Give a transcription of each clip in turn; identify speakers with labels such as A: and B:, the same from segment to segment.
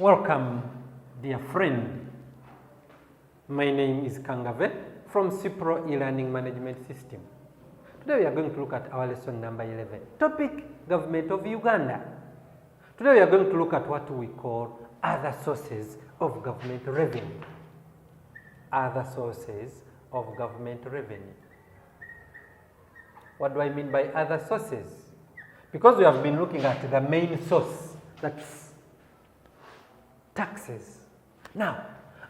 A: Welcome, dear friend. My name is Kangave from Cipro e-learning management system. Today we are going to look at our lesson number 11. Topic, Government of Uganda. Today we are going to look at what we call other sources of government revenue. Other sources of government revenue. What do I mean by other sources? Because we have been looking at the main source, that's taxes. Now,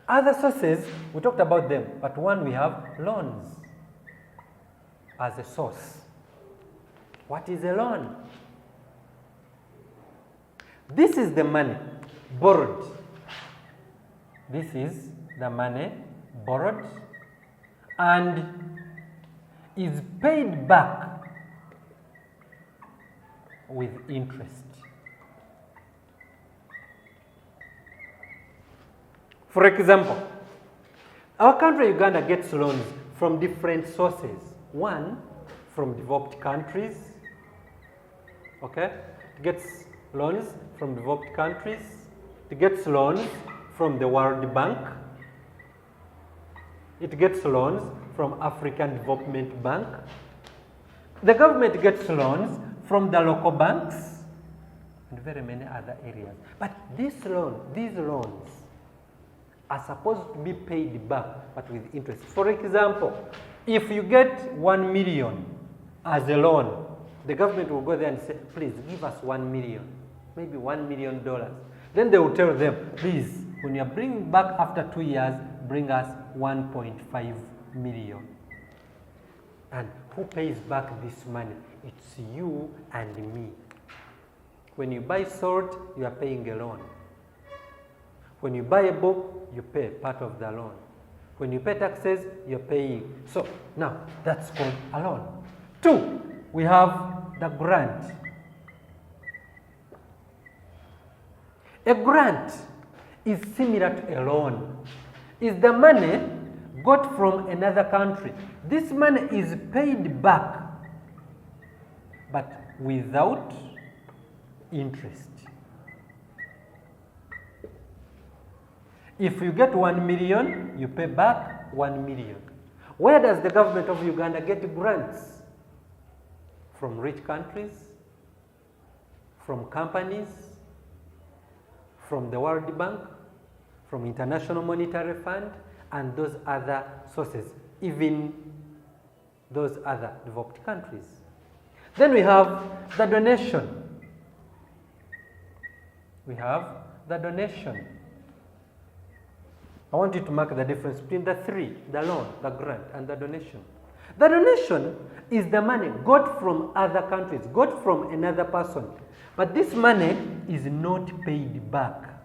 A: other sources, we talked about them, but one we have loans as a source. What is a loan? This is the money borrowed. This is the money borrowed and is paid back with interest. For example, our country Uganda gets loans from different sources. One, from developed countries. Okay? It gets loans from developed countries. It gets loans from the World Bank. It gets loans from African Development Bank. The government gets loans from the local banks and very many other areas. But these loans are supposed to be paid back, but with interest. For example, if you get 1 million as a loan, the government will go there and say, please give us 1 million, maybe $1 million. Then they will tell them, please, when you are bringing back after 2 years, bring us 1.5 million. And who pays back this money? It's you and me. When you buy salt, you are paying a loan. When you buy a book, you pay part of the loan. When you pay taxes, you're paying. So now that's called a loan. 2, we have the grant. A grant is similar to a loan. It's the money got from another country. This money is paid back, but without interest. If you get 1 million, you pay back 1 million. Where does the government of Uganda get grants? From rich countries, from companies, from the World Bank, from International Monetary Fund, and those other sources, even those other developed countries. Then we have the donation. We have the donation. I want you to mark the difference between the three, the loan, the grant, and the donation. The donation is the money got from other countries, got from another person. But this money is not paid back.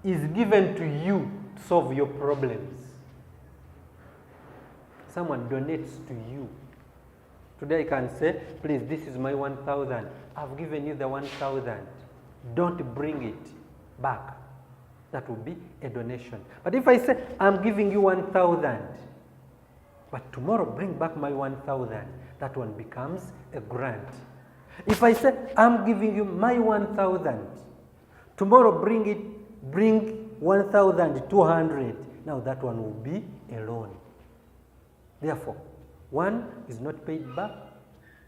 A: It's given to you to solve your problems. Someone donates to you. Today I can say, please, this is my 1,000. I've given you the 1,000. Don't bring it back. That would be a donation. But if I say, I'm giving you 1,000, but tomorrow bring back my 1,000, that one becomes a grant. If I say, I'm giving you my 1,000, tomorrow bring 1,200, now that one will be a loan. Therefore, one is not paid back,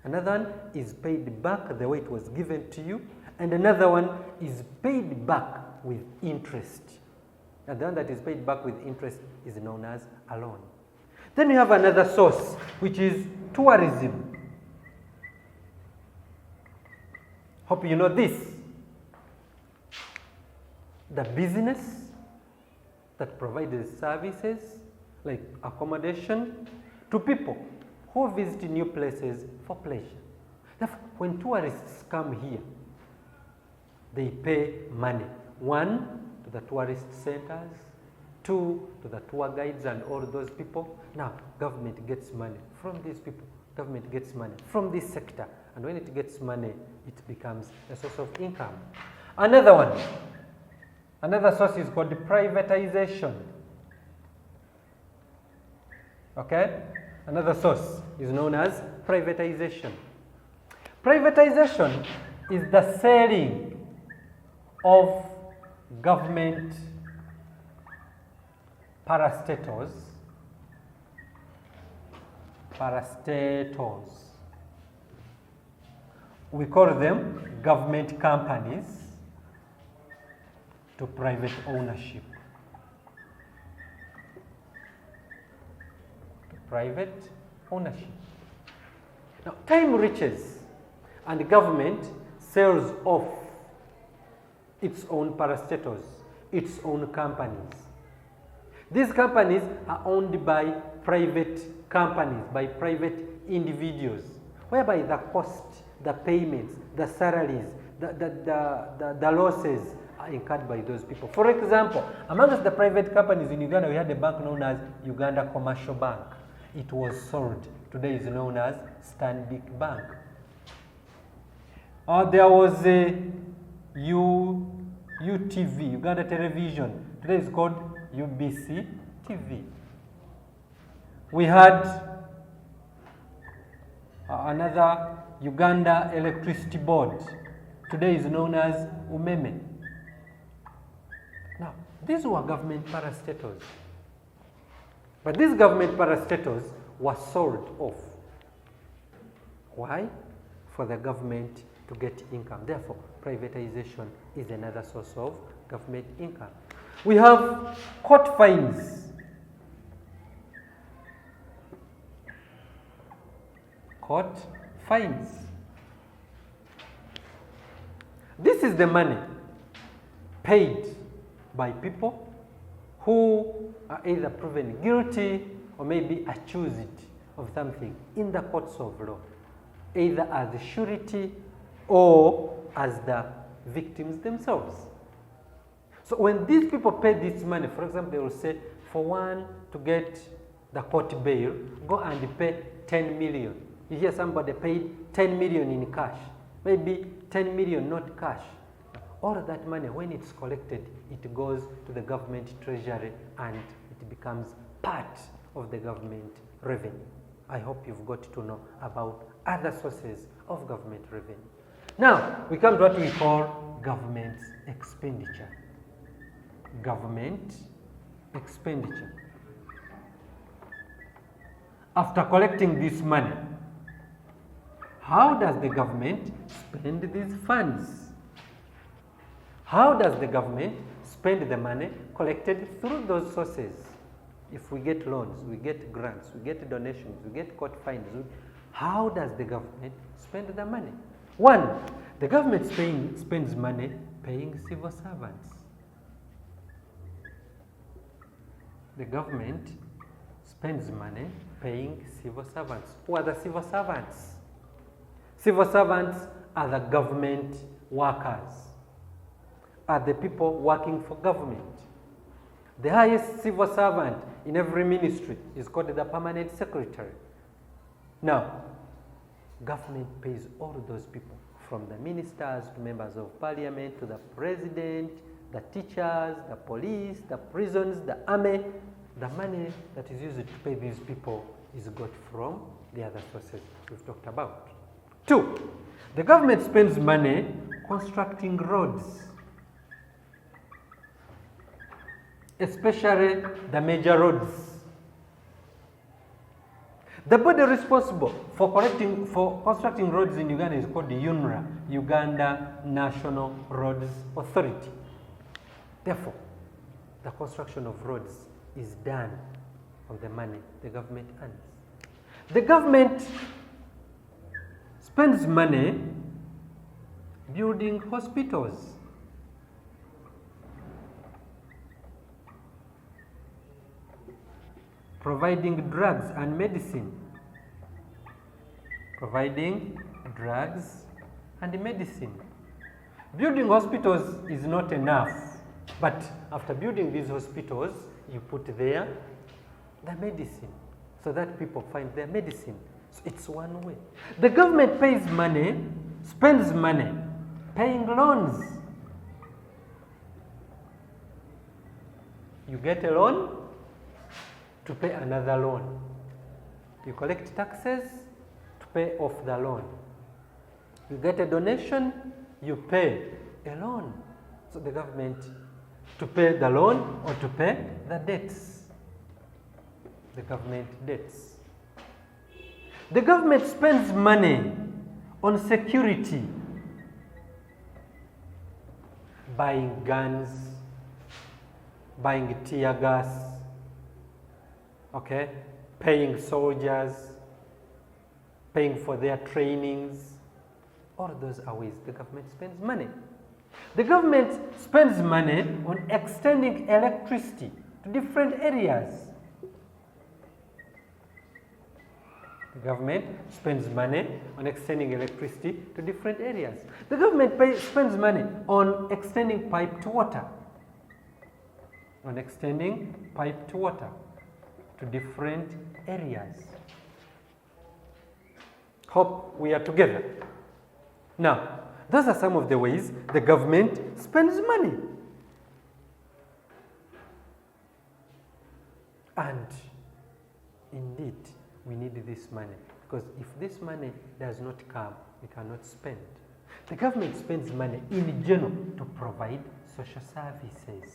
A: another one is paid back the way it was given to you, and another one is paid back with interest. And the one that is paid back with interest is known as a loan. Then we have another source, which is tourism. Hope you know this. The business that provides services like accommodation to people who visit new places for pleasure. Therefore, when tourists come here, they pay money. 1, to the tourist centers, 2, to the tour guides and all those people. Now, government gets money from these people. Government gets money from this sector. And when it gets money, it becomes a source of income. Another source is called privatization. Okay? Another source is known as privatization. Privatization is the selling of government parastatals, we call them government companies, to private ownership. Private ownership. Now, time reaches and the government sells off its own parastatals, its own companies. These companies are owned by private companies, by private individuals, whereby the cost, the payments, the salaries, the losses are incurred by those people. For example, amongst the private companies in Uganda, we had a bank known as Uganda Commercial Bank. It was sold. Today is known as Stanbic Bank. There was a UTV, Uganda Television. Today is called UBC TV. We had another Uganda Electricity Board. Today is known as UMEME. Now, these were government parastatals. But these government parastatals were sold off. Why? For the government to get income. Therefore, privatization is another source of government income. We have court fines. Court fines. This is the money paid by people who are either proven guilty or maybe accused of something in the courts of law, either as surety or as the victims themselves. So when these people pay this money, for example, they will say, for one to get the court bail, go and pay 10 million. You hear somebody paid 10 million in cash, maybe 10 million not cash. All of that money, when it's collected, it goes to the government treasury and it becomes part of the government revenue. I hope you've got to know about other sources of government revenue. Now, we come to what we call government expenditure. Government expenditure. After collecting this money, how does the government spend these funds? How does the government spend the money collected through those sources? If we get loans, we get grants, we get donations, we get court fines, how does the government spend the money? One, the government spends money paying civil servants. The government spends money paying civil servants. Who are the civil servants? Civil servants are the government workers, are the people working for government. The highest civil servant in every ministry is called the permanent secretary. Now, government pays all those people, from the ministers to members of parliament to the president, the teachers, the police, the prisons, the army. The money that is used to pay these people is got from the other sources we've talked about. Two, the government spends money constructing roads, especially the major roads. The body responsible for constructing roads in Uganda is called the UNRA, Uganda National Roads Authority. Therefore, the construction of roads is done on the money the government earns. The government spends money building hospitals, providing drugs and medicine, Building hospitals is not enough, but after building these hospitals, you put there the medicine so that people find their medicine. So it's one way. The government pays money, spends money, paying loans. You get a loan to pay another loan. You collect taxes to pay off the loan. You get a donation, you pay a loan. So the government to pay the loan or to pay the debts. The government debts. The government spends money on security, buying guns, buying tear gas, okay, paying soldiers, paying for their trainings. All those are ways the government spends money. The government spends money on extending electricity to different areas. The government spends money on extending electricity to different areas. The government spends money on extending piped water. On extending piped water to different areas. Hope we are together. Now, those are some of the ways the government spends money. And indeed, we need this money, because if this money does not come, we cannot spend. The government spends money in general to provide social services.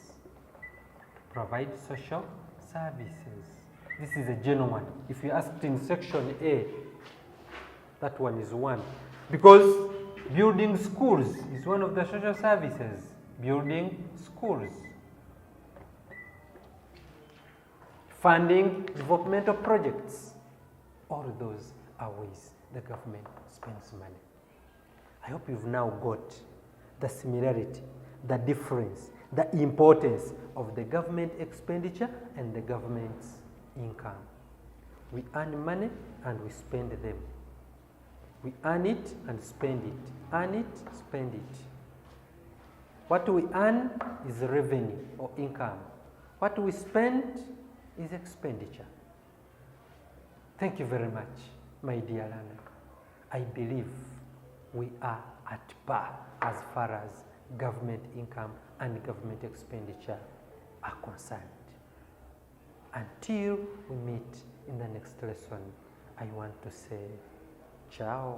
A: Provide social services. This is a general one. If you asked in section A, that one is one. Because building schools is one of the social services. Building schools. Funding developmental projects. All those are ways the government spends money. I hope you've now got the similarity, the difference, the importance of the government expenditure and the government's income. We earn money and we spend them. We earn it and spend it. Earn it, spend it. What we earn is revenue or income. What we spend is expenditure. Thank you very much, my dear learner. I believe we are at par as far as government income and government expenditure are concerned. Until we meet in the next lesson, I want to say ciao.